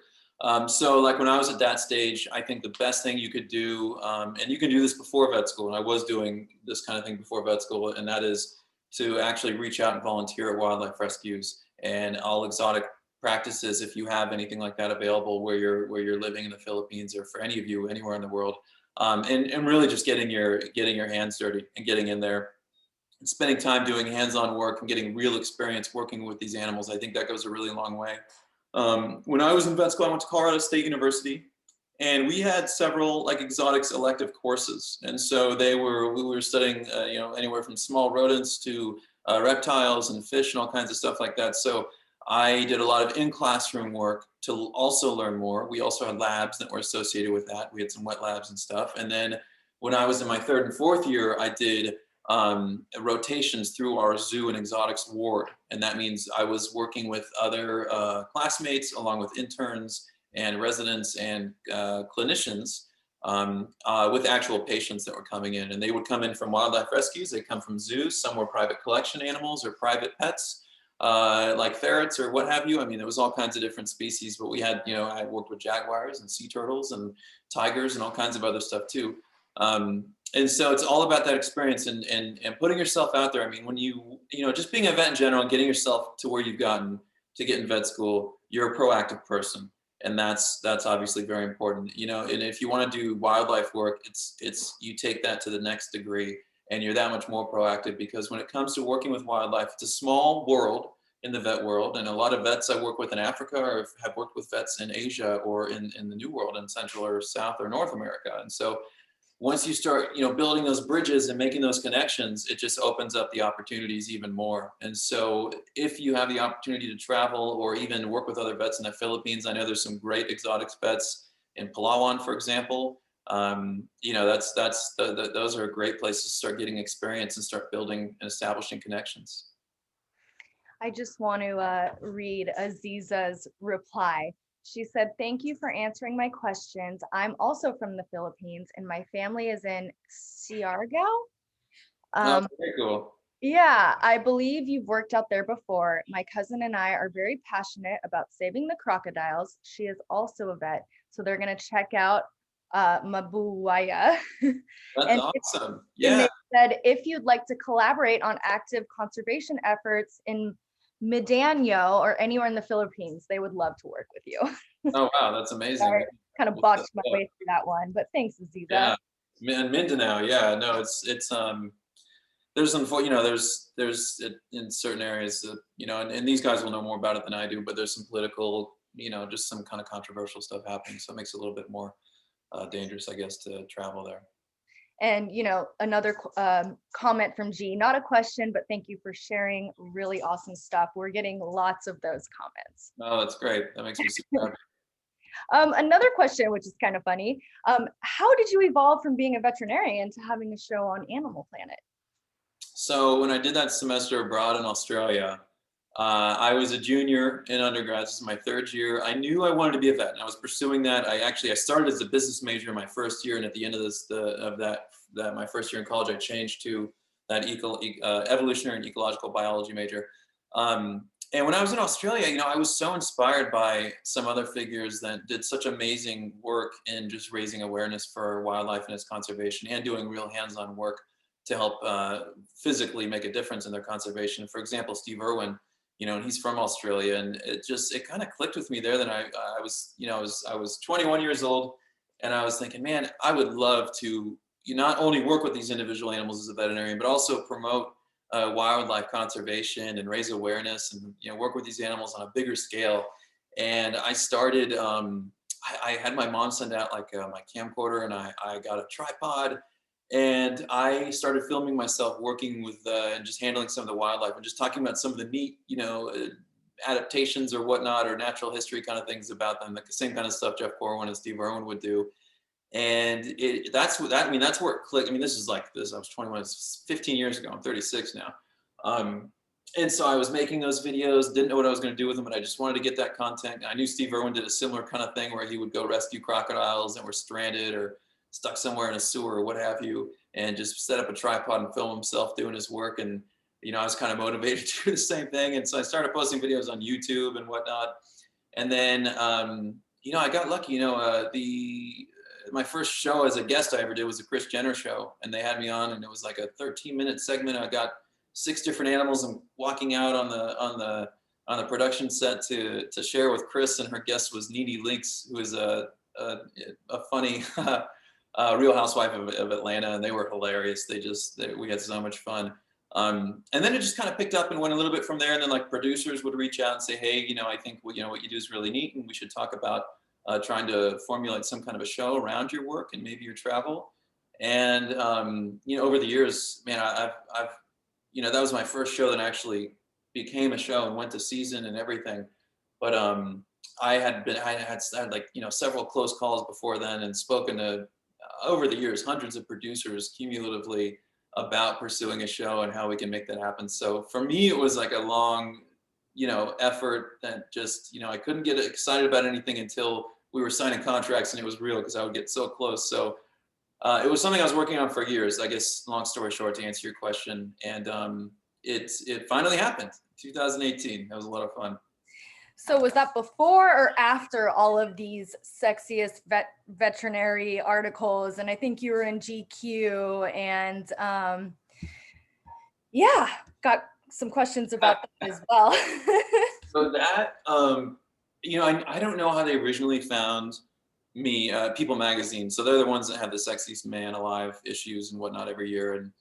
So like when I was at that stage, I think the best thing you could do, and you can do this before vet school, and I was doing this kind of thing before vet school, and that is to actually reach out and volunteer at wildlife rescues and all exotic practices if you have anything like that available where you're living in the Philippines, or for any of you anywhere in the world, and really just getting your hands dirty and getting in there and spending time doing hands-on work and getting real experience working with these animals. I think that goes a really long way. When I was in vet school, I went to Colorado State University, and we had several like exotics elective courses. And so we were studying, anywhere from small rodents to reptiles and fish and all kinds of stuff like that. So I did a lot of in-classroom work to also learn more. We also had labs that were associated with that. We had some wet labs and stuff. And then when I was in my third and fourth year, I did rotations through our zoo and exotics ward. And that means I was working with other classmates along with interns and residents and clinicians with actual patients that were coming in. And they would come in from wildlife rescues. They come from zoos. Some were private collection animals or private pets, like ferrets or what have you. I mean, there was all kinds of different species, but we had, I worked with jaguars and sea turtles and tigers and all kinds of other stuff too. And so it's all about that experience and putting yourself out there. I mean, when just being a vet in general and getting yourself to where you've gotten to get in vet school, you're a proactive person. And that's obviously very important, and if you want to do wildlife work, it's you take that to the next degree. and you're that much more proactive, because when it comes to working with wildlife, it's a small world in the vet world. And a lot of vets I work with in Africa or have worked with vets in Asia or in the New World, in Central or South or North America. And so once you start, building those bridges and making those connections, it just opens up the opportunities even more. And so if you have the opportunity to travel or even work with other vets in the Philippines, I know there's some great exotic vets in Palawan, for example. Those are great places to start getting experience and start building and establishing connections. I just want to read Aziza's reply. She said, "Thank you for answering my questions. I'm also from the Philippines and my family is in Siargao." That's very cool. Yeah, I believe you've worked out there before. My cousin and I are very passionate about saving the crocodiles. She is also a vet, so they're going to check out Mabuaya. That's And awesome. and Yeah. they said, if you'd like to collaborate on active conservation efforts in Mindanao or anywhere in the Philippines, they would love to work with you. Oh, wow. That's amazing. Sorry, kind of botched my way through that one, but thanks, Aziza. Yeah. Mindanao. Yeah. No, there's in certain areas that, and these guys will know more about it than I do, but there's some political, just some kind of controversial stuff happening. So it makes it a little bit more dangerous, I guess, to travel there. And, another comment from G, not a question, but thank you for sharing really awesome stuff. We're getting lots of those comments. Oh, that's great. That makes me super happy. Another question, which is kind of funny. How did you evolve from being a veterinarian to having a show on Animal Planet? So when I did that semester abroad in Australia, I was a junior in undergrad. This is my third year. I knew I wanted to be a vet, and I was pursuing that. I started as a business major my first year, and at the end of my first year in college, I changed to that evolutionary and ecological biology major. And when I was in Australia, I was so inspired by some other figures that did such amazing work in just raising awareness for wildlife and its conservation, and doing real hands-on work to help physically make a difference in their conservation. For example, Steve Irwin, and he's from Australia, and it kind of clicked with me there. Then I was 21 years old, and I was thinking, man, I would love to not only work with these individual animals as a veterinarian, but also promote wildlife conservation and raise awareness, and work with these animals on a bigger scale. And I started. I had my mom send out my camcorder, and I got a tripod. And I started filming myself working with and just handling some of the wildlife and just talking about some of the neat, adaptations or whatnot, or natural history kind of things about them, the same kind of stuff Jeff Corwin and Steve Irwin would do. And that's where it clicked. I mean, this is I was 21, it's 15 years ago. I'm 36 now. And so I was making those videos, didn't know what I was going to do with them, but I just wanted to get that content. I knew Steve Irwin did a similar kind of thing where he would go rescue crocodiles that were stranded or stuck somewhere in a sewer or what have you, and just set up a tripod and film himself doing his work. And, I was kind of motivated to do the same thing. And so I started posting videos on YouTube and whatnot. And then, I got lucky, my first show as a guest I ever did was the Kris Jenner show. And they had me on, and it was like a 13-minute segment. I got 6 different animals and walking out on the production set to share with Kris, and her guest was Nene Leakes, who is a funny Real Housewife of Atlanta, and they were hilarious. We had so much fun. And then it just kind of picked up and went a little bit from there. And then producers would reach out and say, hey, I think what you do is really neat, and we should talk about trying to formulate some kind of a show around your work and maybe your travel. And over the years, man, I've that was my first show that actually became a show and went to season and everything. But I had several close calls before then, and spoken to over the years hundreds of producers cumulatively about pursuing a show and how we can make that happen. So for me, it was like a long effort that just I couldn't get excited about anything until we were signing contracts and it was real, because I would get so close. So it was something I was working on for years, I guess. Long story short, to answer your question, and it finally happened. 2018. That was a lot of fun. So was that before or after all of these sexiest veterinary articles? And I think you were in GQ, and got some questions about that as well. So that, I don't know how they originally found me, People Magazine. So they're the ones that have the Sexiest Man Alive issues and whatnot every year. And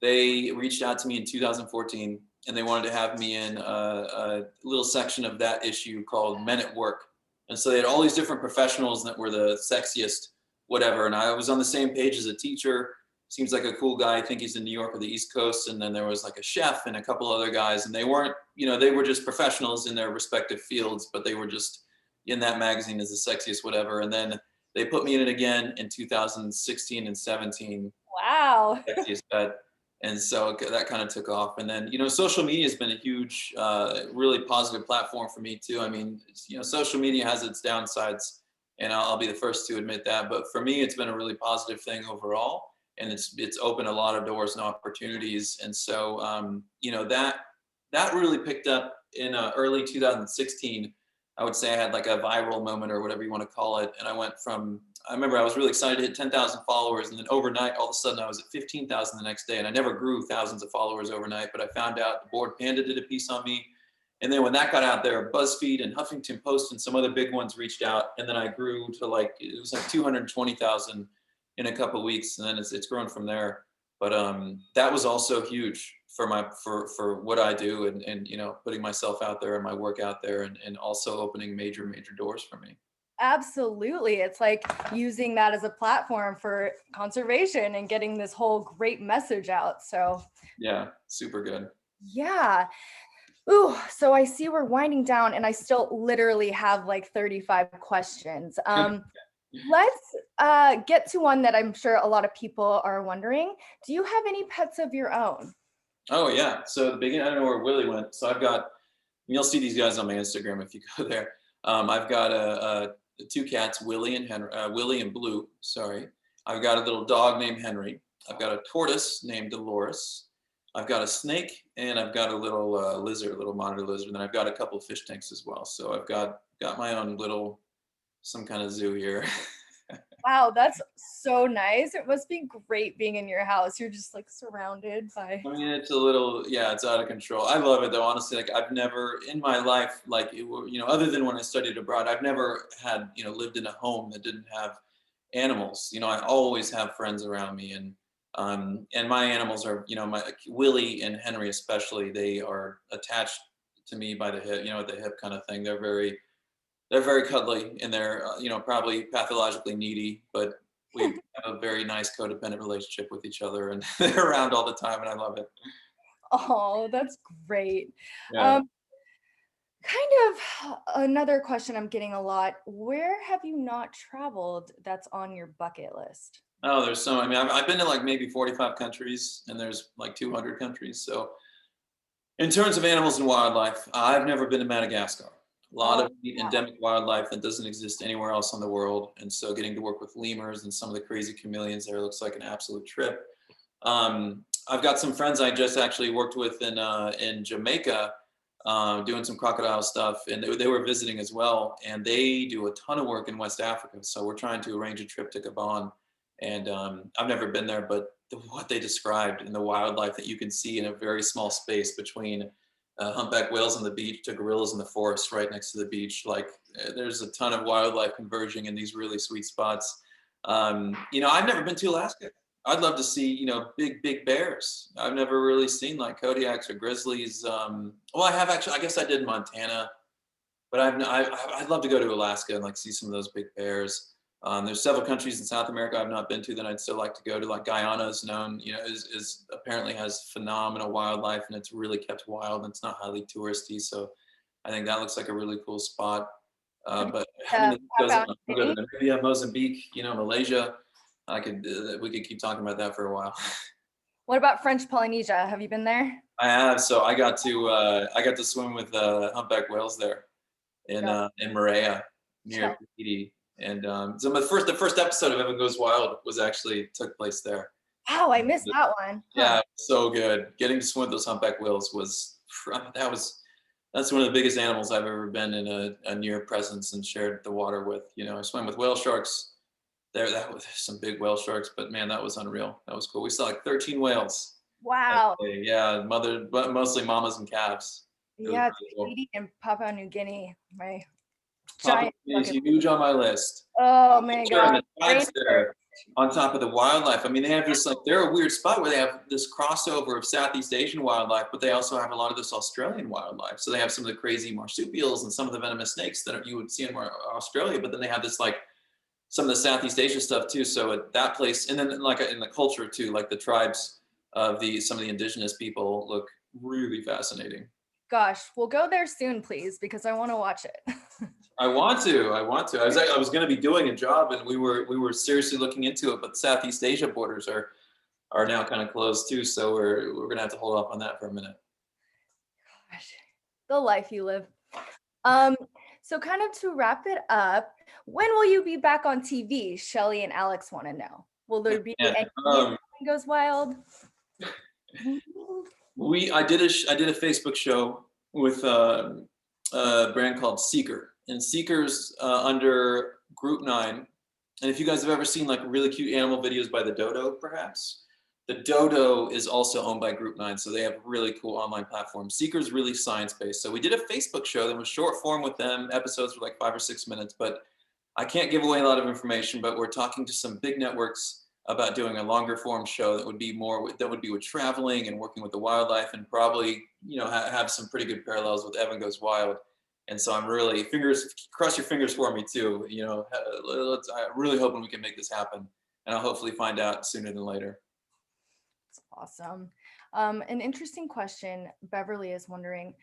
they reached out to me in 2014, and they wanted to have me in a little section of that issue called Men at Work. And so they had all these different professionals that were the sexiest, whatever. And I was on the same page as a teacher. Seems like a cool guy. I think he's in New York or the East Coast. And then there was like a chef and a couple other guys. And they weren't, they were just professionals in their respective fields, but they were just in that magazine as the sexiest, whatever. And then they put me in it again in 2016 and 17. Wow. Sexiest bet. And so that kind of took off. And then, social media has been a huge, really positive platform for me too. I mean, social media has its downsides, and I'll be the first to admit that. But for me, it's been a really positive thing overall, and it's opened a lot of doors and opportunities. And so, that really picked up in early 2016. I would say I had like a viral moment or whatever you want to call it. And I remember I was really excited to hit 10,000 followers. And then overnight, all of a sudden I was at 15,000 the next day. And I never grew thousands of followers overnight, but I found out the Board Panda did a piece on me. And then when that got out there, BuzzFeed and Huffington Post and some other big ones reached out. And then I grew to it was like 220,000 in a couple of weeks. And then it's grown from there. But that was also huge for what I do and putting myself out there and my work out there and also opening major doors for me. Absolutely. It's like using that as a platform for conservation and getting this whole great message out. So yeah, super good. Yeah. Ooh, so I see we're winding down and I still literally have like 35 questions. Let's get to one that I'm sure a lot of people are wondering. Do you have any pets of your own? Oh yeah. So at the beginning, I don't know where Willie went. So you'll see these guys on my Instagram if you go there. I've got two cats, Willie and Blue. Sorry. I've got a little dog named Henry. I've got a tortoise named Dolores. I've got a snake, and I've got a little lizard, a little monitor lizard, and then I've got a couple of fish tanks as well. So I've got my own some kind of zoo here. Wow, that's so nice. It must be great being in your house. You're just like surrounded by. I mean, it's it's out of control. I love it though, honestly. Like I've never in my life, other than when I studied abroad, I've never had, lived in a home that didn't have animals. I always have friends around me, and my animals are, my Willie and Henry especially, they are attached to me by the hip, at the hip kind of thing. They're very cuddly, and they're probably pathologically needy, but we have a very nice codependent relationship with each other, and they're around all the time, and I love it. Oh, that's great. Yeah. Kind of another question I'm getting a lot. Where have you not traveled that's on your bucket list? Oh, there's so. I mean, I've been to like maybe 45 countries, and there's like 200 countries. So, in terms of animals and wildlife, I've never been to Madagascar. A lot of endemic wildlife that doesn't exist anywhere else in the world. And so getting to work with lemurs and some of the crazy chameleons there looks like an absolute trip. I've got some friends I just actually worked with in Jamaica doing some crocodile stuff, and they were visiting as well. And they do a ton of work in West Africa. So we're trying to arrange a trip to Gabon. And I've never been there, but what they described and the wildlife that you can see in a very small space between humpback whales on the beach to gorillas in the forest right next to the beach. Like there's a ton of wildlife converging in these really sweet spots. I've never been to Alaska. I'd love to see, big bears. I've never really seen like Kodiaks or grizzlies. I have actually, I guess I did Montana, but I'd love to go to Alaska and like see some of those big bears. There's several countries in South America I've not been to that I'd still like to go to. Like Guyana is known, is apparently has phenomenal wildlife, and it's really kept wild and it's not highly touristy. So I think that looks like a really cool spot. But I mean, it goes on. I'll go to Namibia, Mozambique, Malaysia. We could keep talking about that for a while. What about French Polynesia? Have you been there? I have. So I got to swim with humpback whales there in Moorea near Tahiti. And so the first episode of Evan Goes Wild took place there. Wow, I missed that one. Yeah, so good. Getting to swim with those humpback whales that's one of the biggest animals I've ever been in a near presence and shared the water with. I swam with whale sharks there. That was some big whale sharks, but man, that was unreal. That was cool. We saw like 13 whales. Wow. Yeah, but mostly mamas and calves. Yeah, Tahiti and Papua New Guinea. Papua New Guinea is huge on my list. Oh my God. on top of the wildlife. I mean, they have this, like, they're a weird spot where they have this crossover of Southeast Asian wildlife, but they also have a lot of this Australian wildlife. So they have some of the crazy marsupials and some of the venomous snakes that you would see in Australia, but then they have this, like, some of the Southeast Asia stuff too. So at that place, and then like in the culture too, like the tribes of some of the indigenous people look really fascinating. Gosh, we'll go there soon, please, because I want to watch it. I want to. I was going to be doing a job, and we were seriously looking into it, but Southeast Asia borders are now kind of closed too. So we're going to have to hold off on that for a minute. Gosh, the life you live. So kind of to wrap it up, when will you be back on TV? Shelly and Alex want to know. Will there be any Goes Wild? I did a Facebook show with a brand called Seeker, and Seeker's under Group 9. And if you guys have ever seen like really cute animal videos by the Dodo, perhaps, the Dodo is also owned by Group 9, so they have really cool online platforms. Seeker's really science-based. So we did a Facebook show that was short form with them. Episodes were like 5 or 6 minutes, but I can't give away a lot of information, but we're talking to some big networks about doing a longer form show that would be with traveling and working with the wildlife, and probably, have some pretty good parallels with Evan Goes Wild. And so I'm really cross your fingers for me too. I'm really hoping we can make this happen, and I'll hopefully find out sooner than later. That's awesome. An interesting question. Beverly is wondering,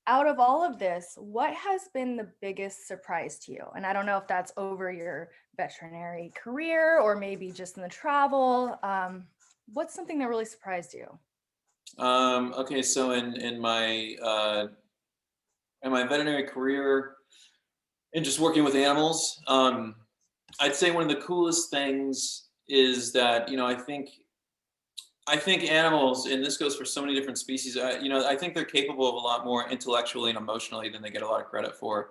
out of all of this, what has been the biggest surprise to you? And I don't know if that's over your veterinary career or maybe just in the travel. What's something that really surprised you? Okay, so in my veterinary career and just working with animals, I'd say one of the coolest things is that, I think animals, and this goes for so many different species, I think they're capable of a lot more intellectually and emotionally than they get a lot of credit for.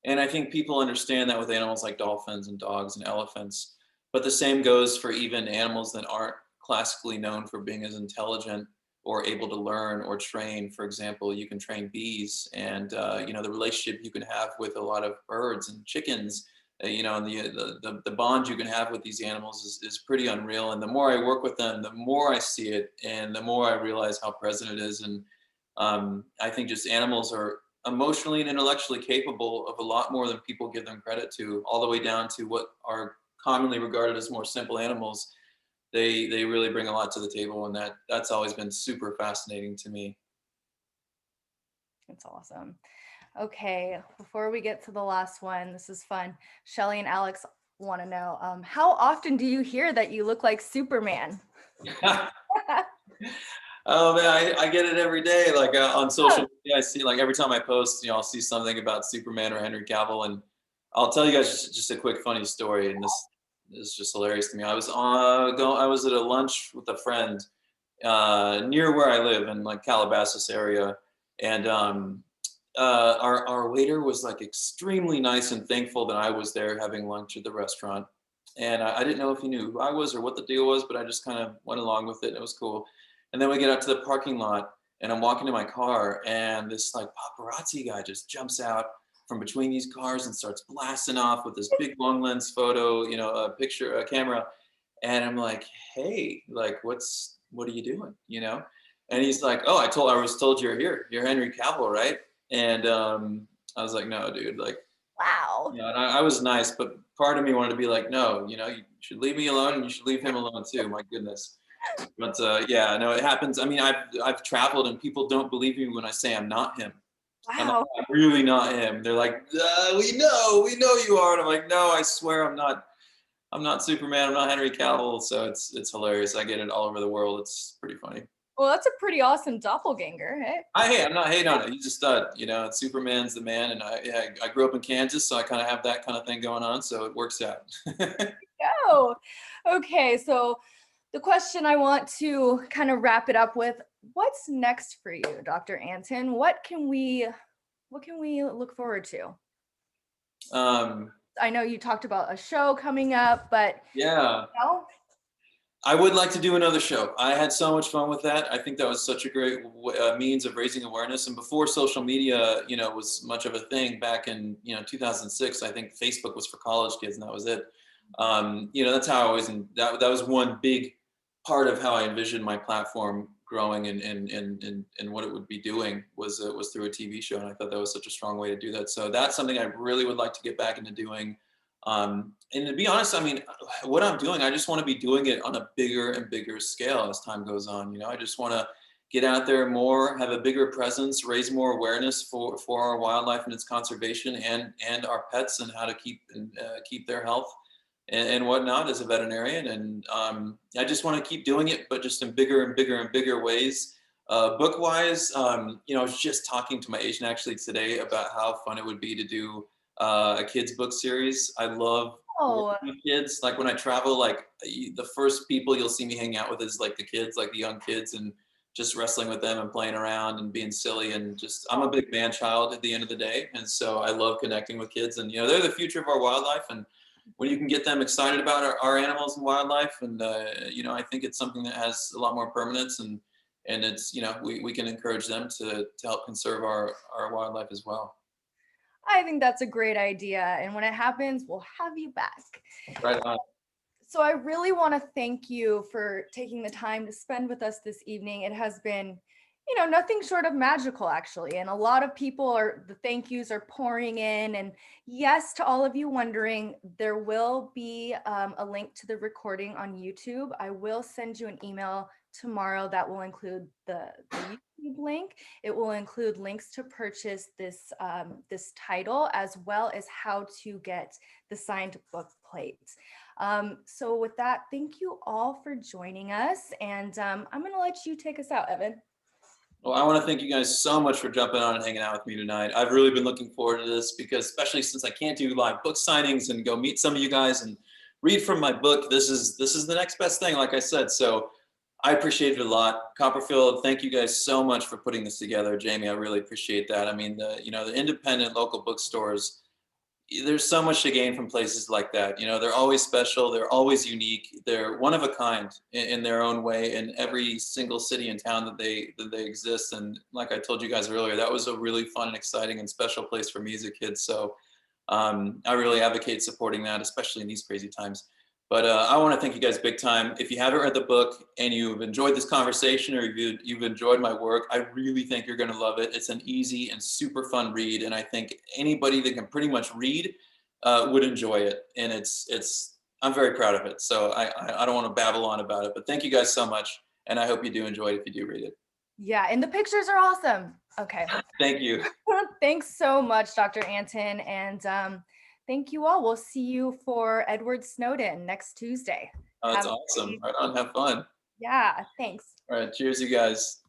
And I think people understand that with animals like dolphins and dogs and elephants. But the same goes for even animals that aren't classically known for being as intelligent or able to learn or train. For example, you can train bees, and the relationship you can have with a lot of birds and chickens, and the bond you can have with these animals is pretty unreal. And the more I work with them, the more I see it, and the more I realize how present it is. And I think just animals are emotionally and intellectually capable of a lot more than people give them credit to, all the way down to what are commonly regarded as more simple animals. They really bring a lot to the table, and that's always been super fascinating to me. That's awesome. Okay, before we get to the last one, this is fun. Shelly and Alex want to know, how often do you hear that you look like Superman? Oh man, I get it every day. Like on social media, I see, like, every time I post, I'll see something about Superman or Henry Cavill, and I'll tell you guys just a quick funny story, and this is just hilarious to me. I was at a lunch with a friend near where I live in like Calabasas area, and our waiter was like extremely nice and thankful that I was there having lunch at the restaurant. And I didn't know if he knew who I was or what the deal was, but I just kind of went along with it, and it was cool. And then we get out to the parking lot, and I'm walking to my car, and this like paparazzi guy just jumps out from between these cars and starts blasting off with this big long lens photo, a camera. And I'm like, hey, like, what are you doing? And he's like, oh, I was told you're here. You're Henry Cavill, right? And I was like, no, dude, like, wow. And I was nice, but part of me wanted to be like, no, you should leave me alone, and you should leave him alone too. My goodness. But yeah, no, it happens. I mean, I've traveled, and people don't believe me when I say I'm not him. Wow. I'm really not him. They're like, we know you are. And I'm like, no, I swear I'm not Superman. I'm not Henry Cavill. So it's hilarious. I get it all over the world. It's pretty funny. Well, that's a pretty awesome doppelganger, hey? I'm not hating on it. He's a stud. Superman's the man, and I grew up in Kansas, so I kind of have that kind of thing going on, so it works out. Go. Okay, so the question I want to kind of wrap it up with: what's next for you, Dr. Antin? What can we look forward to? I know you talked about a show coming up, but yeah. I would like to do another show. I had so much fun with that. I think that was such a great means of raising awareness. And before social media, was much of a thing back in, 2006, I think Facebook was for college kids, and that was it. That's how I always, that was one big part of how I envisioned my platform growing and what it would be doing was through a TV show. And I thought that was such a strong way to do that. So that's something I really would like to get back into doing. And to be honest, I mean, what I'm doing, I just want to be doing it on a bigger and bigger scale as time goes on. I just want to get out there more, have a bigger presence, raise more awareness for our wildlife and its conservation and our pets and how to keep their health and whatnot as a veterinarian. And I just want to keep doing it, but just in bigger and bigger and bigger ways. Book wise, I was just talking to my agent actually today about how fun it would be to do a kids book series. I love Oh, working with kids. Like when I travel, like the first people you'll see me hang out with is like the kids, like the young kids, and just wrestling with them and playing around and being silly and just I'm a big man child at the end of the day, and so I love connecting with kids. And they're the future of our wildlife, and when you can get them excited about our animals and wildlife, and I think it's something that has a lot more permanence, and it's we can encourage them to help conserve our wildlife as well. I think that's a great idea. And when it happens, we'll have you back. Right on. So I really want to thank you for taking the time to spend with us this evening. It has been, nothing short of magical, actually. And a lot of the thank yous are pouring in. And yes, to all of you wondering, there will be a link to the recording on YouTube. I will send you an email tomorrow that will include the YouTube link. It will include links to purchase this title, as well as how to get the signed book plate. So with that, thank you all for joining us. And I'm going to let you take us out, Evan. Well, I want to thank you guys so much for jumping on and hanging out with me tonight. I've really been looking forward to this because, especially since I can't do live book signings and go meet some of you guys and read from my book, this is the next best thing, like I said. So I appreciate it a lot. Copperfield, thank you guys so much for putting this together. Jamie, I really appreciate that. I mean, the independent local bookstores, there's so much to gain from places like that. They're always special. They're always unique. They're one of a kind in their own way in every single city and town that they exist. And like I told you guys earlier, that was a really fun and exciting and special place for me as a kid. So I really advocate supporting that, especially in these crazy times. But I want to thank you guys big time. If you haven't read the book and you've enjoyed this conversation or you've enjoyed my work, I really think you're going to love it. It's an easy and super fun read. And I think anybody that can pretty much read would enjoy it. And I'm very proud of it. So I don't want to babble on about it, but thank you guys so much. And I hope you do enjoy it if you do read it. Yeah, and the pictures are awesome. Okay. Thank you. Thanks so much, Dr. Antin. And thank you all. We'll see you for Edward Snowden next Tuesday. Oh, that's awesome. Right on. Have fun. Yeah, thanks. All right. Cheers, you guys.